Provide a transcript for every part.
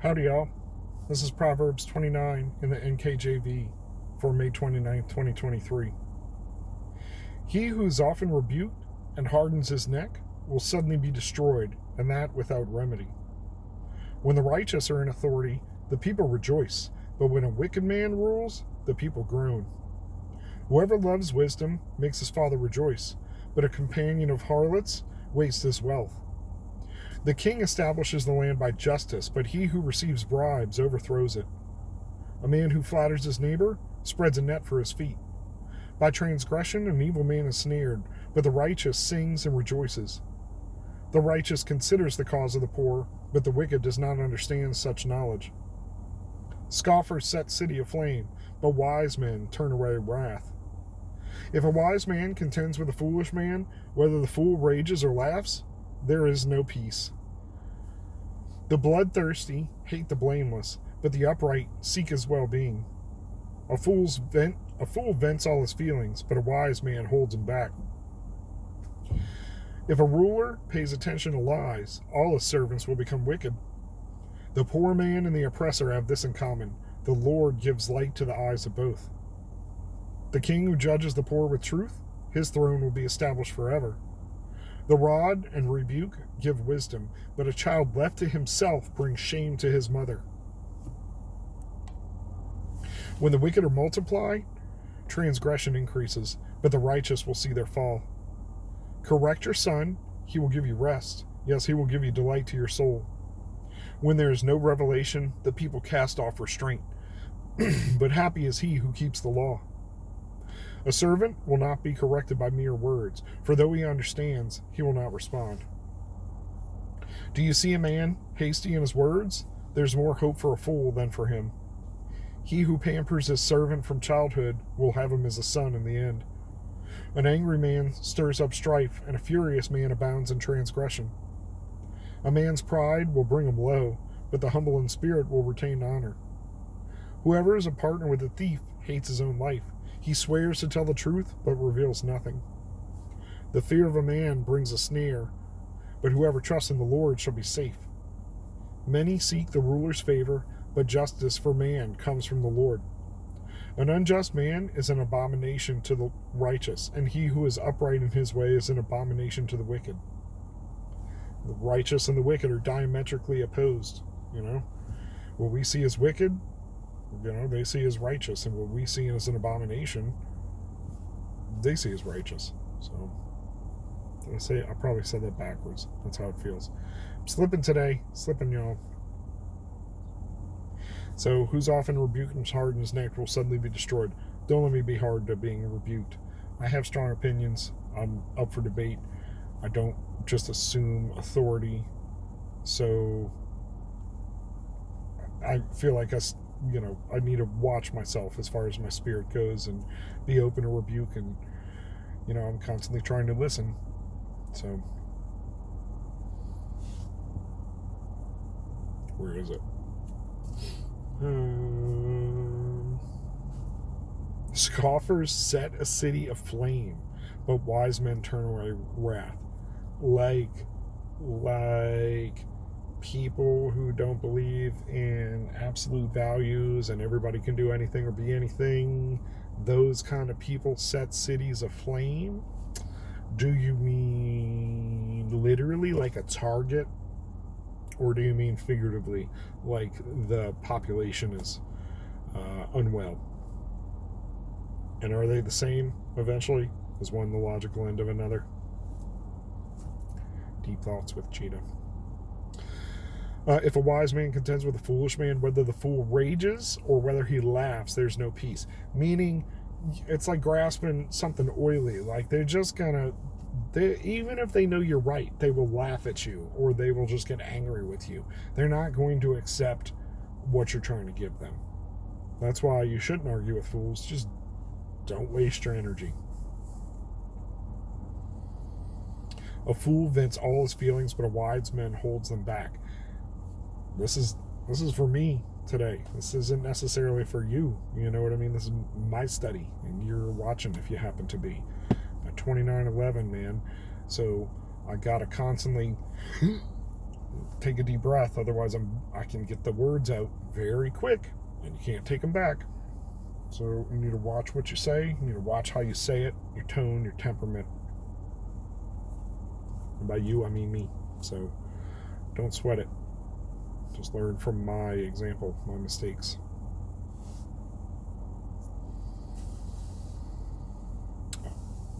Howdy, y'all. This is Proverbs 29 in the NKJV for May 29th, 2023. He who is often rebuked and hardens his neck will suddenly be destroyed, and that without remedy. When the righteous are in authority, the people rejoice, but when a wicked man rules, the people groan. Whoever loves wisdom makes his father rejoice, but a companion of harlots wastes his wealth. The king establishes the land by justice, but he who receives bribes overthrows it. A man who flatters his neighbor spreads a net for his feet. By transgression, an evil man is snared, but the righteous sings and rejoices. The righteous considers the cause of the poor, but the wicked does not understand such knowledge. Scoffers set city aflame, but wise men turn away wrath. If a wise man contends with a foolish man, whether the fool rages or laughs, there is no peace. The bloodthirsty hate the blameless, but the upright seek his well-being. A fool vents all his feelings, but a wise man holds him back. If a ruler pays attention to lies, all his servants will become wicked. The poor man and the oppressor have this in common: the Lord gives light to the eyes of both. The king who judges the poor with truth, his throne will be established forever. The rod and rebuke give wisdom, but a child left to himself brings shame to his mother. When the wicked are multiplied, transgression increases, but the righteous will see their fall. Correct your son, he will give you rest. Yes, he will give you delight to your soul. When there is no revelation, the people cast off restraint, but happy is he who keeps the law. A servant will not be corrected by mere words, for though he understands, he will not respond. Do you see a man hasty in his words? There's more hope for a fool than for him. He who pampers his servant from childhood will have him as a son in the end. An angry man stirs up strife, and a furious man abounds in transgression. A man's pride will bring him low, but the humble in spirit will retain honor. Whoever is a partner with a thief hates his own life. He swears to tell the truth, but reveals nothing. The fear of a man brings a snare, but whoever trusts in the Lord shall be safe. Many seek the ruler's favor, but justice for man comes from the Lord. An unjust man is an abomination to the righteous, and he who is upright in his way is an abomination to the wicked. The righteous and the wicked are diametrically opposed, What we see as wicked, they see as righteous, and what we see as an abomination, they see as righteous. So, I probably said that backwards. That's how it feels. I'm slipping today. Slipping, y'all. So, who's often rebuked and hardened his neck will suddenly be destroyed. Don't let me be hard to being rebuked. I have strong opinions. I'm up for debate. I don't just assume authority. So, I feel like I need to watch myself as far as my spirit goes and be open to rebuke, and I'm constantly trying to listen. So where is it? Scoffers set a city aflame, but wise men turn away wrath. Like people who don't believe in absolute values and everybody can do anything or be anything, those kind of people set cities aflame. Do you mean literally like a target, or do you mean figuratively, like the population is unwell? And are they the same eventually? Is one the logical end of another? Deep thoughts with Cheetah. If a wise man contends with a foolish man, whether the fool rages or whether he laughs, there's no peace. Meaning, it's like grasping something oily. Like even if they know you're right, they will laugh at you, or they will just get angry with you. They're not going to accept what you're trying to give them. That's why you shouldn't argue with fools. Just don't waste your energy. A fool vents all his feelings, but a wise man holds them back. This is for me today. This isn't necessarily for you. You know what I mean? This is my study, and you're watching if you happen to be. At 29:11, man. So I gotta constantly take a deep breath. Otherwise, I can get the words out very quick, and you can't take them back. So you need to watch what you say. You need to watch how you say it, your tone, your temperament. And by you, I mean me. So don't sweat it. Just learn from my example, my mistakes.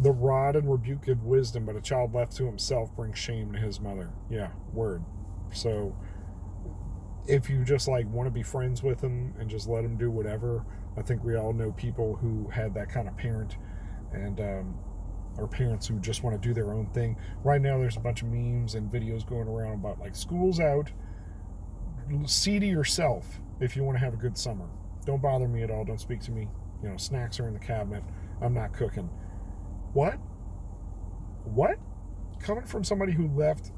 The rod and rebuke give wisdom, but a child left to himself brings shame to his mother. Yeah, word. So if you just like want to be friends with him and just let him do whatever, I think we all know people who had that kind of parent, and or parents who just want to do their own thing. Right now there's a bunch of memes and videos going around about like, school's out, see to yourself if you want to have a good summer. Don't bother me at all. Don't speak to me. Snacks are in the cabinet. I'm not cooking. What? Coming from somebody who left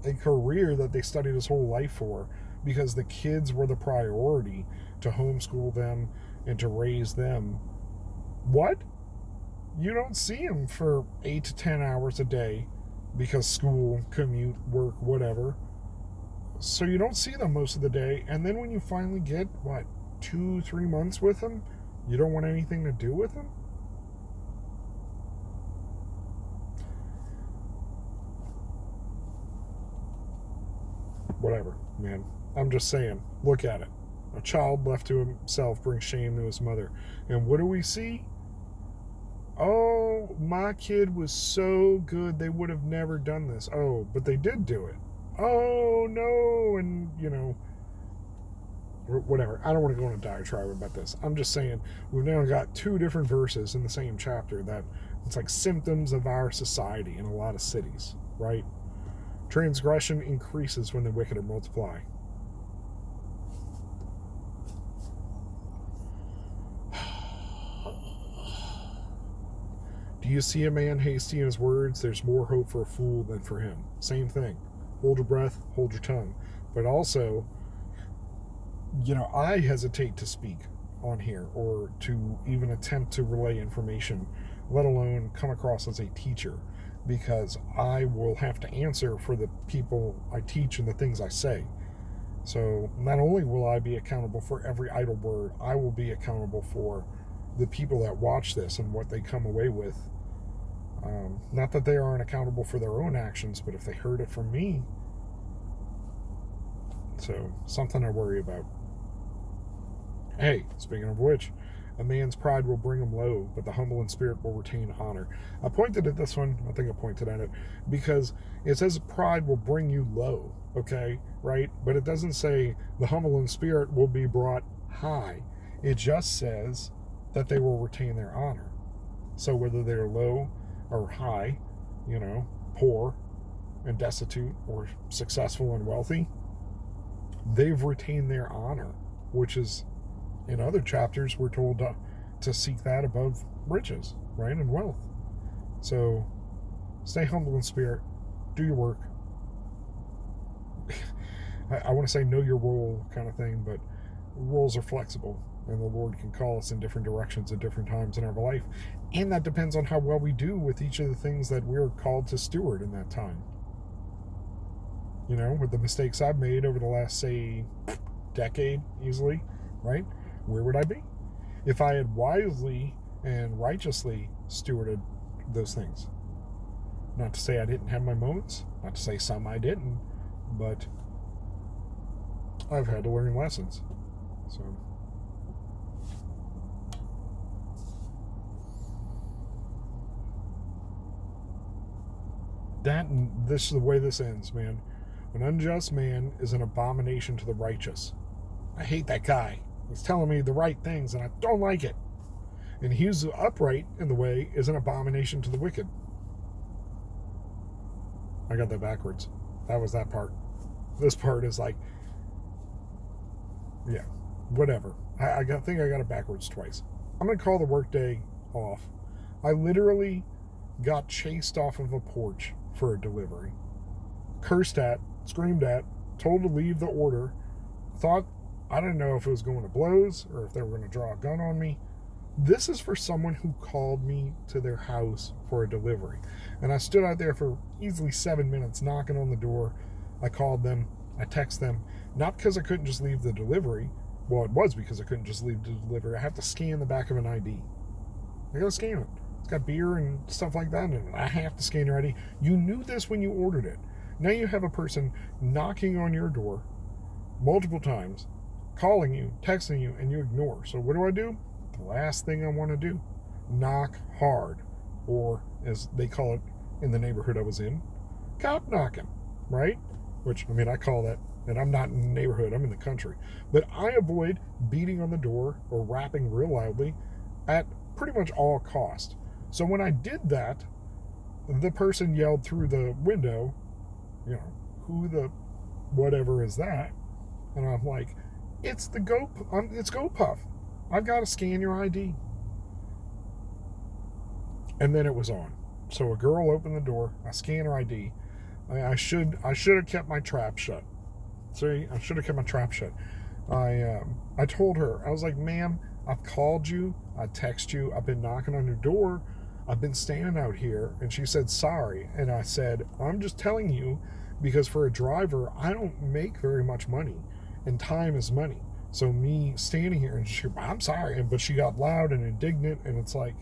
a career that they studied his whole life for because the kids were the priority, to homeschool them and to raise them. What? You don't see him for 8 to 10 hours a day because school, commute, work, whatever. So you don't see them most of the day. And then when you finally get, 2-3 months with them, you don't want anything to do with them? Whatever, man. I'm just saying, look at it. A child left to himself brings shame to his mother. And what do we see? Oh, my kid was so good, they would have never done this. Oh, but they did do it. Oh, no. And, whatever. I don't want to go on a diatribe about this. I'm just saying, we've now got 2 different verses in the same chapter that it's like symptoms of our society in a lot of cities, right? Transgression increases when the wicked are multiplied. Do you see a man hasty in his words? There's more hope for a fool than for him. Same thing. Hold your breath, hold your tongue. But also, I hesitate to speak on here or to even attempt to relay information, let alone come across as a teacher, because I will have to answer for the people I teach and the things I say. So not only will I be accountable for every idle word, I will be accountable for the people that watch this and what they come away with. Not that they aren't accountable for their own actions, but if they heard it from me. So something I worry about. Hey, speaking of which, a man's pride will bring him low, but the humble in spirit will retain honor. I pointed at this one, I think I pointed at it, because it says pride will bring you low, okay, right? But it doesn't say the humble in spirit will be brought high. It just says that they will retain their honor. So whether they're low or high, poor and destitute, or successful and wealthy, they've retained their honor, which is, in other chapters, we're told to seek that above riches, right, and wealth. So stay humble in spirit, do your work. I want to say know your role kind of thing, but roles are flexible, and the Lord can call us in different directions at different times in our life. And that depends on how well we do with each of the things that we're called to steward in that time. With the mistakes I've made over the last, say, decade, easily, right? Where would I be if I had wisely and righteously stewarded those things? Not to say I didn't have my moments, not to say some I didn't, but I've had to learn lessons. So this is the way this ends, man. An unjust man is an abomination to the righteous. I hate that guy. He's telling me the right things, and I don't like it. And he who's upright in the way is an abomination to the wicked. I got that backwards. That was that part. This part is like, yeah, whatever. I think I got it backwards twice. I'm going to call the workday off. I literally got chased off of a porch for a delivery. Cursed at, screamed at, told to leave the order. I didn't know if it was going to blows or if they were going to draw a gun on me. This is for someone who called me to their house for a delivery. And I stood out there for easily 7 minutes knocking on the door. I called them. I text them, not because I couldn't just leave the delivery. Well, it was because I couldn't just leave the delivery. I have to scan the back of an ID. I gotta scan it. It's got beer and stuff like that in it. I have to scan your ID. You knew this when you ordered it. Now you have a person knocking on your door multiple times, calling you, texting you, and you ignore. So what do? The last thing I want to do, knock hard, or as they call it in the neighborhood I was in, cop knocking, right? Which, I mean, I call that, and I'm not in the neighborhood, I'm in the country. But I avoid beating on the door or rapping real loudly at pretty much all cost. So when I did that, the person yelled through the window, who the whatever is that? And I'm like, it's GoPuff. I've got to scan your ID. And then it was on. So a girl opened the door. I scan her ID. I should have kept my trap shut. See, I should have kept my trap shut. I told her, I was like, ma'am, I've called you. I text you. I've been knocking on your door. I've been standing out here. And she said, sorry. And I said, I'm just telling you because for a driver, I don't make very much money. And time is money. So me standing here and I'm sorry. But she got loud and indignant. And it's like,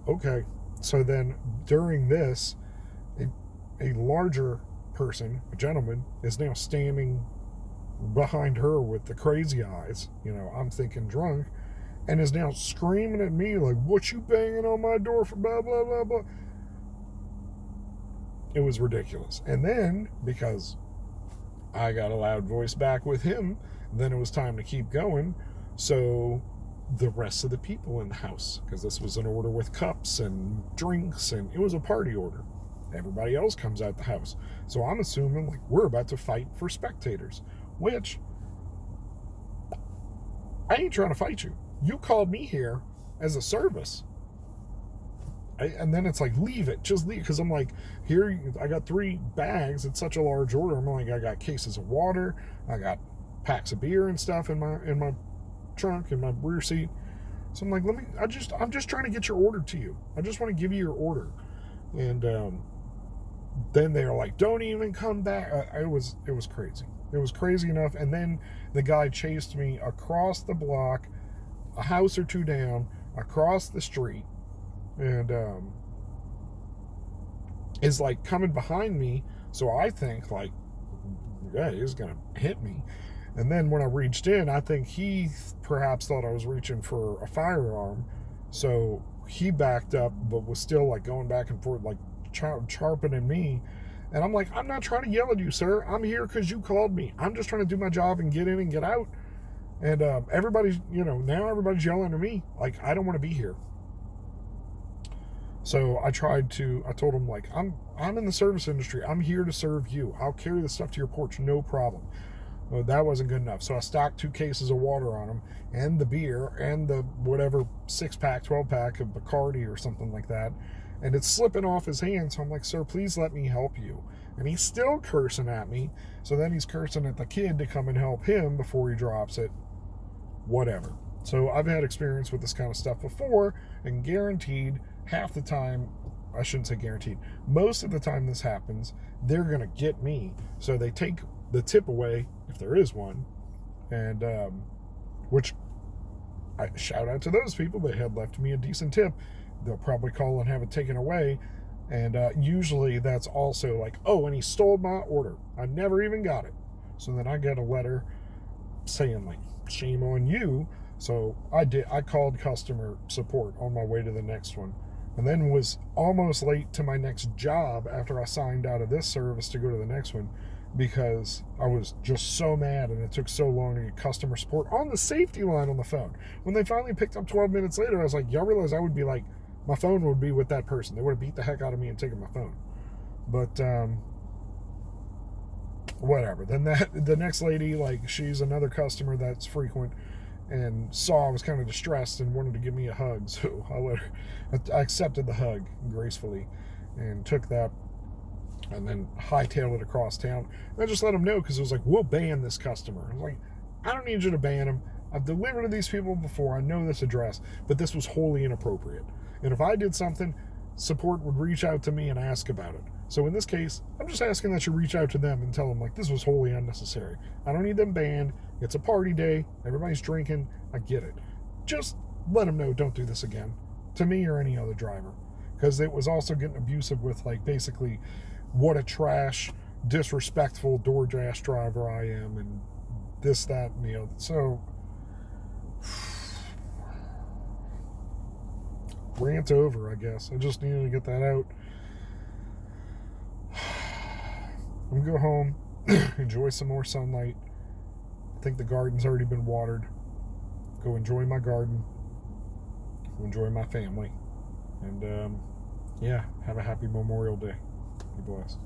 okay. So then during this, a larger person, a gentleman, is now standing behind her with the crazy eyes. I'm thinking drunk. And is now screaming at me like, what you banging on my door for, blah, blah, blah, blah. It was ridiculous. And then, because I got a loud voice back with him, then it was time to keep going. So the rest of the people in the house, because this was an order with cups and drinks, and it was a party order. Everybody else comes out the house. So I'm assuming like we're about to fight for spectators, which I ain't trying to fight you. You called me here as a service. And then it's like, leave it, just leave. Because I'm like, here, I got 3 bags. It's such a large order. I'm like, I got cases of water. I got packs of beer and stuff in my trunk, in my rear seat. So I'm like, I'm just trying to get your order to you. I just want to give you your order. And then they're like, don't even come back. It was crazy. It was crazy enough. And then the guy chased me across the block, a house or 2 down, across the street, and is like coming behind me. So I think like, yeah, he's gonna hit me. And then when I reached in, I think he perhaps thought I was reaching for a firearm. So he backed up, but was still like going back and forth, like sharpening me. And I'm like, I'm not trying to yell at you, sir. I'm here because you called me. I'm just trying to do my job and get in and get out. And everybody's, now everybody's yelling at me. Like, I don't want to be here. So I told him, like, I'm in the service industry. I'm here to serve you. I'll carry the stuff to your porch, no problem. Well, that wasn't good enough. So I stocked 2 cases of water on him, and the beer, and the whatever 6-pack, 12-pack of Bacardi or something like that. And it's slipping off his hand. So I'm like, sir, please let me help you. And he's still cursing at me. So then he's cursing at the kid to come and help him before he drops it. Whatever. So I've had experience with this kind of stuff before, and guaranteed half the time, I shouldn't say guaranteed, most of the time this happens, they're going to get me. So they take the tip away, if there is one, and which I shout out to those people. They had left me a decent tip. They'll probably call and have it taken away. And usually that's also like, oh, and he stole my order. I never even got it. So then I get a letter saying like, shame on you. So I called customer support on my way to the next one, and then was almost late to my next job after I signed out of this service to go to the next one, because I was just so mad and it took so long to get customer support on the safety line on the phone. When they finally picked up 12 minutes later, I was like, y'all realize I would be like, my phone would be with that person. They would have beat the heck out of me and taken my phone. But whatever. Then the next lady, like, she's another customer that's frequent, and saw I was kind of distressed and wanted to give me a hug. So I accepted the hug gracefully and took that, and then hightailed it across town. And I just let them know, because it was like, we'll ban this customer. I was like, I don't need you to ban him. I've delivered to these people before. I know this address, but this was wholly inappropriate. And if I did something, support would reach out to me and ask about it. So in this case, I'm just asking that you reach out to them and tell them, like, this was wholly unnecessary. I don't need them banned. It's a party day. Everybody's drinking. I get it. Just let them know, don't do this again, to me or any other driver. Because it was also getting abusive with, like, basically what a trash, disrespectful DoorDash driver I am, and this, that, and the other. So, rant over, I guess. I just needed to get that out. I'm gonna go home, enjoy some more sunlight. I think the garden's already been watered. Go enjoy my garden. Go enjoy my family. And, yeah, have a happy Memorial Day. Be blessed.